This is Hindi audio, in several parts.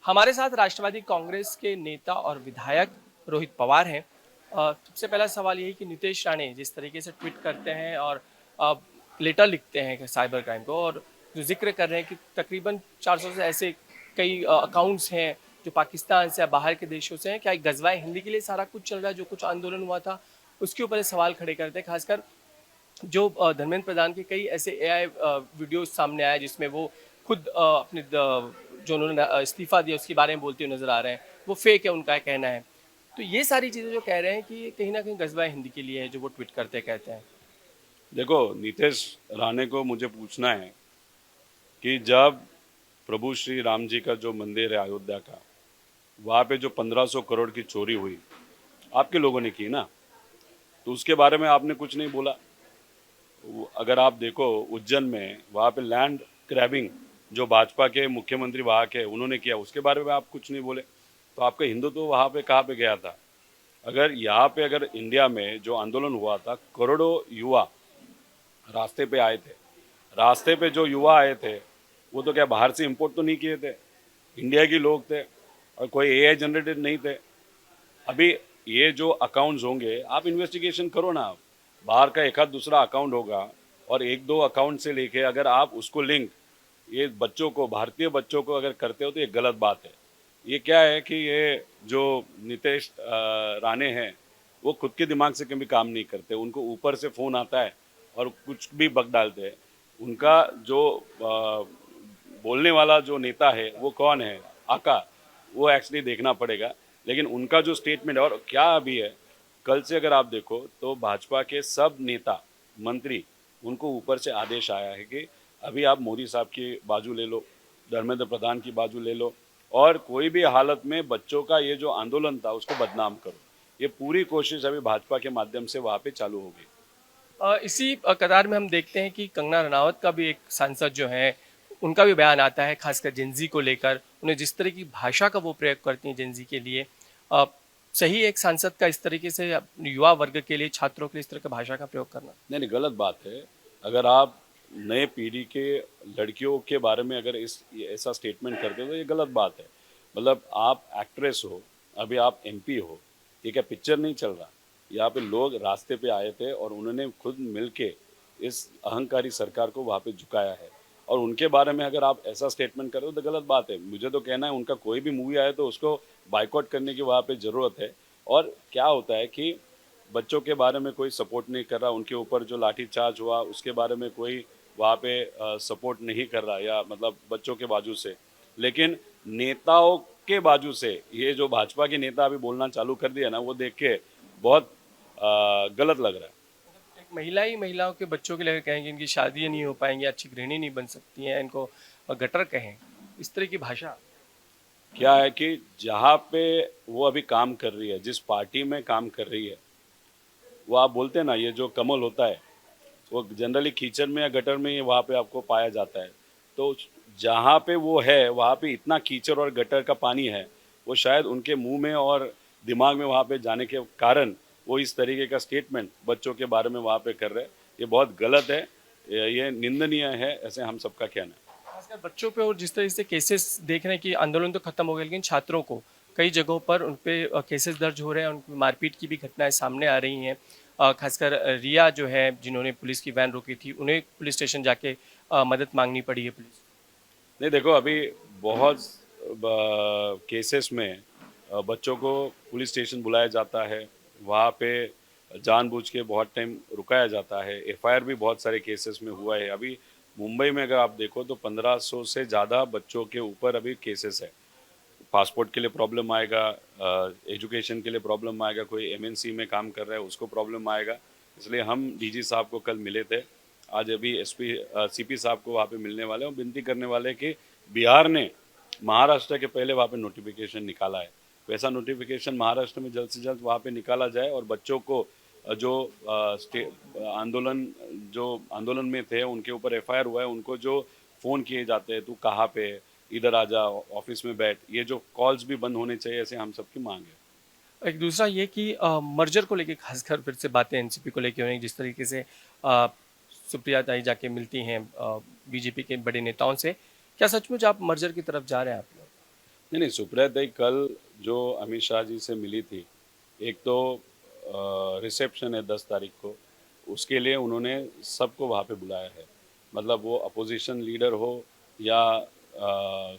हमारे साथ राष्ट्रवादी कांग्रेस के नेता और विधायक रोहित पवार हैं। सबसे पहला सवाल यही कि नीतीश राणे जिस तरीके से ट्वीट करते हैं और लेटर लिखते हैं साइबर क्राइम को, और जो जिक्र कर रहे हैं कि तकरीबन 400 से ऐसे कई अकाउंट्स हैं जो पाकिस्तान से या बाहर के देशों से हैं, क्या गजवाए हिंदी के लिए सारा कुछ चल रहा है? जो कुछ आंदोलन हुआ था उसके ऊपर ये सवाल खड़े करते हैं, खासकर जो धर्मेंद्र प्रधान के कई ऐसे एआई वीडियोस सामने आए जिसमें वो खुद अपने जो उन्होंने इस्तीफा दिया उसके बारे में बोलते हुए नजर आ रहे हैं, वो फेक है उनका कहना है। तो ये सारी चीज़ें जो कह रहे हैं कि ये कहीं ना कहीं गजवा हिंदी के लिए है, जो वो ट्वीट करते कहते हैं। देखो, नीतीश राणे को मुझे पूछना है कि जब प्रभु श्री राम जी का जो मंदिर है अयोध्या का, वहाँ पे जो 1500 करोड़ की चोरी हुई, आपके लोगों ने की ना, तो उसके बारे में आपने कुछ नहीं बोला। अगर आप देखो उज्जैन में वहाँ पे लैंड क्रैबिंग जो भाजपा के मुख्यमंत्री वहाँ के उन्होंने किया, उसके बारे में आप कुछ नहीं बोले। तो आपका हिंदुत्व वहाँ पे कहाँ पे गया था? अगर यहाँ पे अगर इंडिया में जो आंदोलन हुआ था, करोड़ों युवा रास्ते पे आए थे। रास्ते पे जो युवा आए थे वो तो क्या बाहर से इंपोर्ट तो नहीं किए थे, इंडिया के लोग थे, और कोई एआई जनरेटेड नहीं थे। अभी ये जो अकाउंट्स होंगे आप इन्वेस्टिगेशन करो ना, आप बाहर का एक आध दूसरा अकाउंट होगा, और एक दो अकाउंट से लेके अगर आप उसको लिंक ये बच्चों को, भारतीय बच्चों को अगर करते हो तो ये गलत बात है। ये क्या है कि ये जो नीतीश राणे हैं वो खुद के दिमाग से कभी काम नहीं करते, उनको ऊपर से फ़ोन आता है और कुछ भी बक डालते हैं। उनका जो बोलने वाला जो नेता है वो कौन है, आका, वो एक्चुअली देखना पड़ेगा। लेकिन उनका जो स्टेटमेंट है और क्या अभी है, कल से अगर आप देखो तो भाजपा के सब नेता मंत्री उनको ऊपर से आदेश आया है कि अभी आप मोदी साहब की बाजू ले लो, धर्मेंद्र प्रधान की बाजू ले लो, और कोई भी हालत में बच्चों का ये जो आंदोलन था उसको बदनाम करो। ये पूरी कोशिश अभी भाजपा के माध्यम से वहाँ पे चालू होगी। इसी कतार में हम देखते हैं कि कंगना रनावत का भी एक सांसद जो है, उनका भी बयान आता है खासकर जेंजी को लेकर। उन्हें जिस तरह की भाषा का वो प्रयोग करती हैं जेंजी के लिए, अ, सही एक सांसद का इस तरीके से युवा वर्ग के लिए, छात्रों के लिए इस तरह की भाषा का प्रयोग करना? नहीं नहीं, गलत बात है। अगर आप नए पीढ़ी के लड़कियों के बारे में अगर इस ऐसा स्टेटमेंट करते हो तो ये गलत बात है। मतलब आप एक्ट्रेस हो, अभी आप एमपी हो, ये क्या पिक्चर नहीं चल रहा? यहाँ पे लोग रास्ते पे आए थे और उन्होंने खुद मिलके इस अहंकारी सरकार को वहाँ पे झुकाया है, और उनके बारे में अगर आप ऐसा स्टेटमेंट करो तो गलत बात है। मुझे तो कहना है उनका कोई भी मूवी आए तो उसको बाइकआउट करने की वहाँ पे ज़रूरत है। और क्या होता है कि बच्चों के बारे में कोई सपोर्ट नहीं कर रहा, उनके ऊपर जो लाठीचार्ज हुआ उसके बारे में कोई वहाँ पे सपोर्ट नहीं कर रहा, या मतलब बच्चों के बाजू से। लेकिन नेताओं के बाजू से ये जो भाजपा के नेता अभी बोलना चालू कर दिया ना, वो देख के बहुत गलत लग रहा है। एक महिला ही महिलाओं के बच्चों के लिए कहेंगे इनकी शादी नहीं हो पाएंगी, अच्छी गृहिणी नहीं बन सकती हैं, इनको गटर कहें, इस तरह की भाषा। क्या है कि जहाँ पे वो अभी काम कर रही है, जिस पार्टी में काम कर रही है, वो आप बोलते हैं ना, ये जो कमल होता है वो जनरली कीचड़ में या गटर में ही वहाँ पे आपको पाया जाता है। तो जहाँ पे वो है वहाँ पे इतना कीचड़ और गटर का पानी है, वो शायद उनके मुंह में और दिमाग में वहाँ पे जाने के कारण वो इस तरीके का स्टेटमेंट बच्चों के बारे में वहाँ पे कर रहे हैं। ये बहुत गलत है, ये निंदनीय है, ऐसे हम सबका कहना है। खासकर बच्चों पे, और जिस तरह से केसेस देख रहे हैं कि आंदोलन तो खत्म हो गया लेकिन छात्रों को कई जगहों पर उन पे केसेस दर्ज हो रहे हैं, उन पे मारपीट की भी घटनाएं सामने आ रही हैं। खासकर रिया जो है, जिन्होंने पुलिस की वैन रोकी थी, उन्हें पुलिस स्टेशन जाके मदद मांगनी पड़ी है पुलिस। नहीं, देखो अभी बहुत केसेस में बच्चों को पुलिस स्टेशन बुलाया जाता है, वहाँ पे जानबूझ के बहुत टाइम रुकाया जाता है। एफआईआर भी बहुत सारे केसेस में हुआ है। अभी मुंबई में अगर आप देखो तो 1500 से ज़्यादा बच्चों के ऊपर अभी केसेस है। पासपोर्ट के लिए प्रॉब्लम आएगा, एजुकेशन के लिए प्रॉब्लम आएगा, कोई एमएनसी में काम कर रहा है उसको प्रॉब्लम आएगा। इसलिए हम डीजी साहब को कल मिले थे, आज अभी एसपी सीपी साहब को वहाँ पे मिलने वाले हैं और विनती करने वाले हैं कि बिहार ने महाराष्ट्र के पहले वहाँ पे नोटिफिकेशन निकाला है, वैसा नोटिफिकेशन महाराष्ट्र में जल्द से जल्द वहाँ पे निकाला जाए, और बच्चों को जो आंदोलन जो आंदोलन में थे उनके ऊपर एफआईआर हुआ है, उनको जो फ़ोन किए जाते हैं, तू कहाँ पे, इधर आ जा, ऑफिस में बैठ, ये जो कॉल्स भी बंद होने चाहिए, ऐसे हम सबकी मांग है। एक दूसरा ये कि मर्जर को लेके खासकर फिर से बातें एनसीपी को लेके हो रही हैं, जिस तरीके से सुप्रिया ताई जाके मिलती हैं बीजेपी के बड़े नेताओं से। क्या सचमुच आप मर्जर की तरफ जा रहे हैं आप लोग? नहीं, सुप्रिया कल जो अमित शाह जी से मिली थी, एक तो रिसेप्शन है 10 तारीख को, उसके लिए उन्होंने सबको वहाँ पे बुलाया है। मतलब वो अपोजिशन लीडर हो या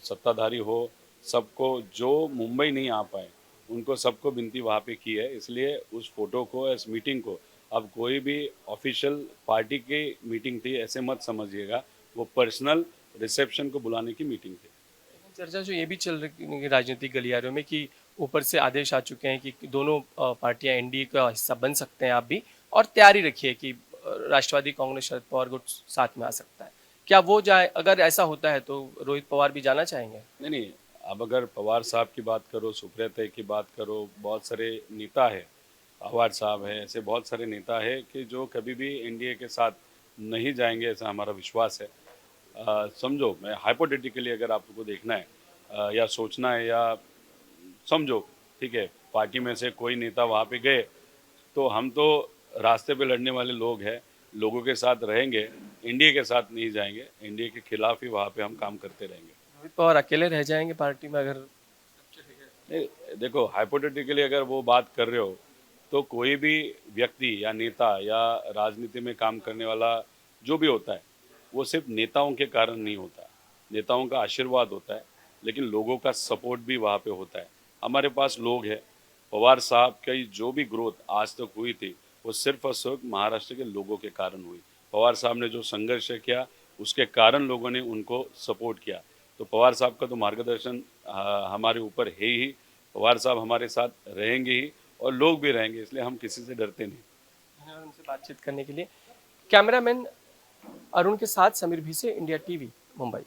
सत्ताधारी हो, सबको जो मुंबई नहीं आ पाए, उनको सबको विनती वहाँ पे की है। इसलिए उस फोटो को, इस मीटिंग को, अब कोई भी ऑफिशियल पार्टी की मीटिंग थी ऐसे मत समझिएगा, वो पर्सनल रिसेप्शन को बुलाने की मीटिंग थी। चर्चा जो ये भी चल रही है राजनीतिक गलियारों में कि ऊपर से आदेश आ चुके हैं कि दोनों पार्टियां एनडीए का हिस्सा बन सकते हैं आप भी, और तैयारी रखिए कि राष्ट्रवादी कांग्रेस शरद पवार गुट साथ में आ सकता है। क्या वो जाए? अगर ऐसा होता है तो रोहित पवार भी जाना चाहेंगे? नहीं नहीं, अब अगर पवार साहब की बात करो, सुप्रिया की बात करो, बहुत सारे नेता है, पवार साहब है, ऐसे बहुत सारे नेता है कि जो कभी भी एनडीए के साथ नहीं जाएंगे, ऐसा हमारा विश्वास है। समझो, मैं हाइपोथेटिकली अगर आपको देखना है या सोचना है, या समझो, ठीक है, पार्टी में से कोई नेता वहाँ पे गए, तो हम तो रास्ते पे लड़ने वाले लोग हैं, लोगों के साथ रहेंगे, एनडीए के साथ नहीं जाएंगे, एनडीए के खिलाफ ही वहाँ पे हम काम करते रहेंगे। रोहित पवार अकेले रह जाएंगे पार्टी में अगर? नहीं, देखो, हाइपोथेटिकली अगर वो बात कर रहे हो, तो कोई भी व्यक्ति या नेता या राजनीति में काम करने वाला जो भी होता है, वो सिर्फ नेताओं के कारण नहीं होता। नेताओं का आशीर्वाद होता है, लेकिन लोगों का सपोर्ट भी वहाँ पे होता है। हमारे पास लोग हैं। पवार साहब की जो भी ग्रोथ आज तक हुई थी, वो सिर्फ और सिर्फ महाराष्ट्र के लोगों के कारण हुई। पवार साहब ने जो संघर्ष किया, उसके कारण लोगों ने उनको सपोर्ट किया। तो पवार साहब का तो मार्गदर्शन हमारे ऊपर है ही। पवार साहब हमारे साथ रहेंगे ही, और लोग भी रहेंगे, इसलिए हम किसी से डरते नहीं। धन्यवाद उनसे बातचीत करने के लिए। कैमरामैन अरुण के साथ समीर भी से, इंडिया टीवी, मुंबई।